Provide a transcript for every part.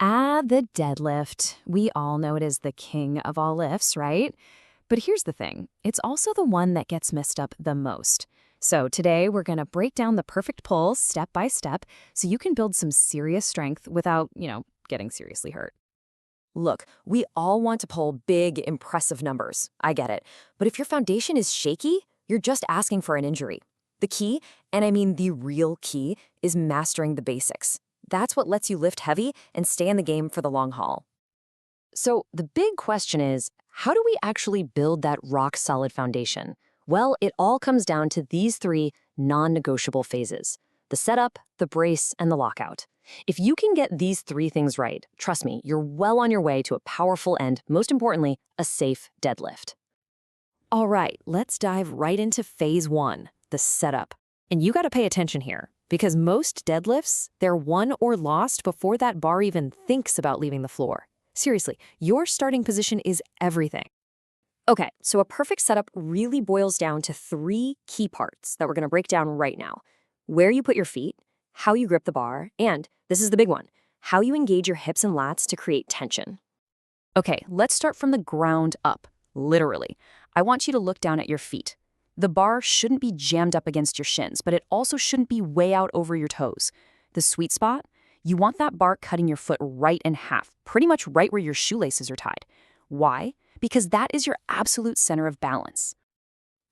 The deadlift. We all know it is the king of all lifts, right? But here's the thing, it's also the one that gets messed up the most. So today we're going to break down the perfect pull step by step so you can build some serious strength without, getting seriously hurt. Look, we all want to pull big, impressive numbers. I get it. But if your foundation is shaky, you're just asking for an injury. The key, and I mean the real key, is mastering the basics. That's what lets you lift heavy and stay in the game for the long haul. So the big question is, how do we actually build that rock-solid foundation? Well, it all comes down to these three non-negotiable phases: the setup, the brace, and the lockout. If you can get these three things right, trust me, you're well on your way to a powerful and, most importantly, a safe deadlift. All right, let's dive right into phase one, the setup. And you got to pay attention here, because most deadlifts, they're won or lost before that bar even thinks about leaving the floor. Seriously, your starting position is everything. Okay, so a perfect setup really boils down to three key parts that we're going to break down right now: where you put your feet, how you grip the bar, and, this is the big one, how you engage your hips and lats to create tension. Okay, let's start from the ground up, literally. I want you to look down at your feet. The bar shouldn't be jammed up against your shins, but it also shouldn't be way out over your toes. The sweet spot? You want that bar cutting your foot right in half, pretty much right where your shoelaces are tied. Why? Because that is your absolute center of balance.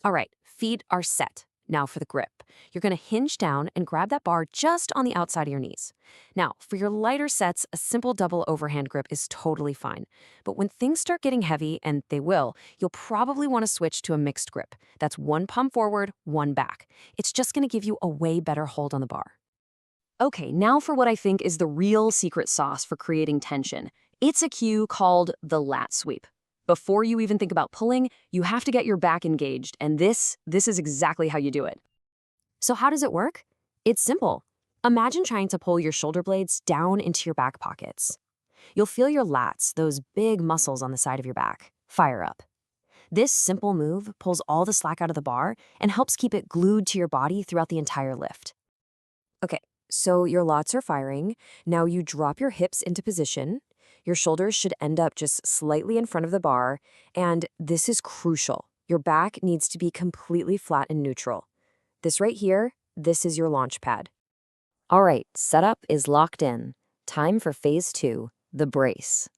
All right, feet are set. Now for the grip. You're going to hinge down and grab that bar just on the outside of your knees. Now, for your lighter sets, a simple double overhand grip is totally fine. But when things start getting heavy, and they will, you'll probably want to switch to a mixed grip. That's one palm forward, one back. It's just going to give you a way better hold on the bar. Okay, now for what I think is the real secret sauce for creating tension. It's a cue called the lat sweep. Before you even think about pulling, you have to get your back engaged, and this is exactly how you do it. So how does it work? It's simple. Imagine trying to pull your shoulder blades down into your back pockets. You'll feel your lats, those big muscles on the side of your back, fire up. This simple move pulls all the slack out of the bar and helps keep it glued to your body throughout the entire lift. Okay, so your lats are firing. Now you drop your hips into position. Your shoulders should end up just slightly in front of the bar, and this is crucial. Your back needs to be completely flat and neutral. This right here, this is your launch pad. All right, setup is locked in. Time for phase two, the brace.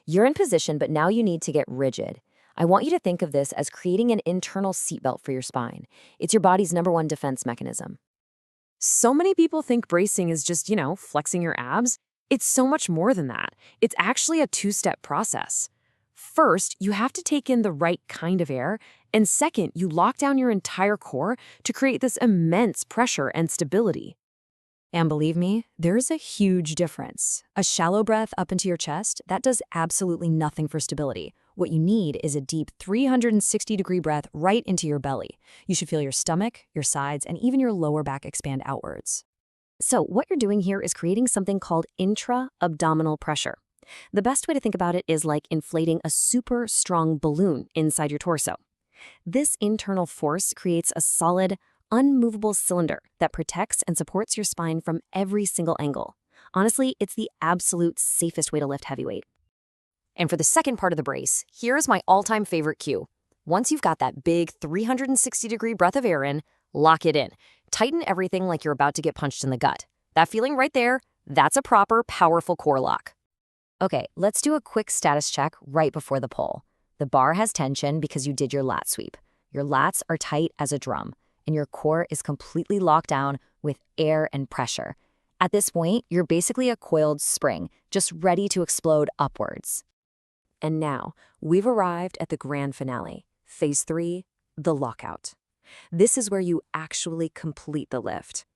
You're in position, but now you need to get rigid. I want you to think of this as creating an internal seatbelt for your spine. It's your body's #1 defense mechanism. So many people think bracing is just, flexing your abs. It's so much more than that. It's actually a two-step process. First, you have to take in the right kind of air, and second, you lock down your entire core to create this immense pressure and stability. And believe me, there's a huge difference. A shallow breath up into your chest, that does absolutely nothing for stability. What you need is a deep 360-degree breath right into your belly. You should feel your stomach, your sides, and even your lower back expand outwards. So what you're doing here is creating something called intra-abdominal pressure. The best way to think about it is like inflating a super strong balloon inside your torso. This internal force creates a solid, unmovable cylinder that protects and supports your spine from every single angle. Honestly, it's the absolute safest way to lift heavyweight. And for the second part of the brace, here's my all-time favorite cue. Once you've got that big 360-degree breath of air in, lock it in. Tighten everything like you're about to get punched in the gut. That feeling right there, that's a proper, powerful core lock. Okay, let's do a quick status check right before the pull. The bar has tension because you did your lat sweep. Your lats are tight as a drum, and your core is completely locked down with air and pressure. At this point, you're basically a coiled spring, just ready to explode upwards. And now, we've arrived at the grand finale, phase 3, the lockout. This is where you actually complete the lift.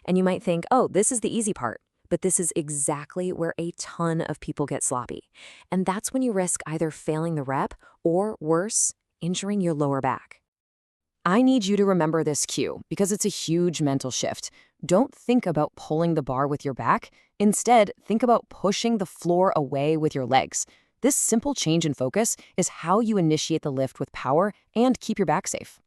And you might think, oh, this is the easy part. But this is exactly where a ton of people get sloppy. And that's when you risk either failing the rep or, worse, injuring your lower back. I need you to remember this cue because it's a huge mental shift. Don't think about pulling the bar with your back. Instead, think about pushing the floor away with your legs. This simple change in focus is how you initiate the lift with power and keep your back safe.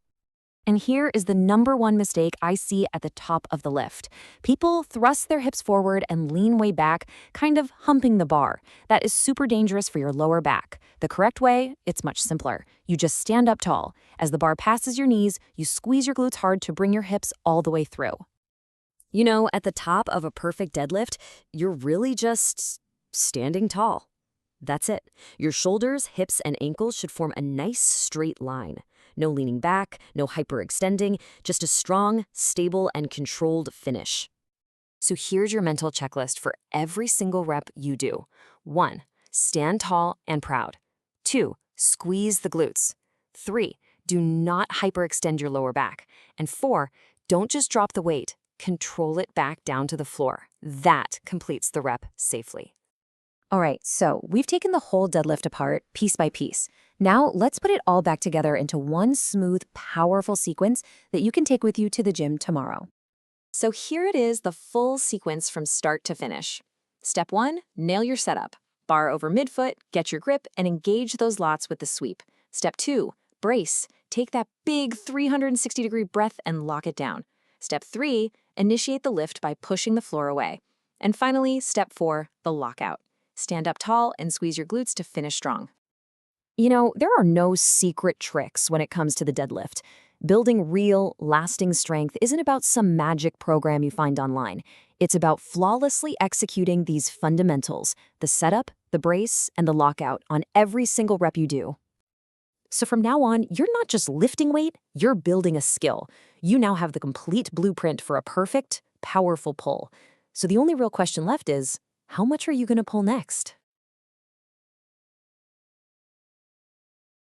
And here is the #1 mistake I see at the top of the lift. People thrust their hips forward and lean way back, kind of humping the bar. That is super dangerous for your lower back. The correct way, it's much simpler. You just stand up tall. As the bar passes your knees, you squeeze your glutes hard to bring your hips all the way through. You know, at the top of a perfect deadlift, you're really just standing tall. That's it. Your shoulders, hips, and ankles should form a nice straight line. No leaning back, no hyperextending, just a strong, stable, and controlled finish. So here's your mental checklist for every single rep you do. 1. Stand tall and proud. 2. Squeeze the glutes. 3. Do not hyperextend your lower back. And 4. Don't just drop the weight. Control it back down to the floor. That completes the rep safely. All right, so we've taken the whole deadlift apart piece by piece. Now let's put it all back together into one smooth, powerful sequence that you can take with you to the gym tomorrow. So here it is, the full sequence from start to finish. Step 1, nail your setup. Bar over midfoot, get your grip, and engage those lats with the sweep. Step 2, brace. Take that big 360-degree breath and lock it down. Step 3, initiate the lift by pushing the floor away. And finally, step 4, the lockout. Stand up tall and squeeze your glutes to finish strong. You know, there are no secret tricks when it comes to the deadlift. Building real, lasting strength isn't about some magic program you find online. It's about flawlessly executing these fundamentals, the setup, the brace, and the lockout on every single rep you do. So from now on, you're not just lifting weight, you're building a skill. You now have the complete blueprint for a perfect, powerful pull. So the only real question left is, how much are you going to pull next?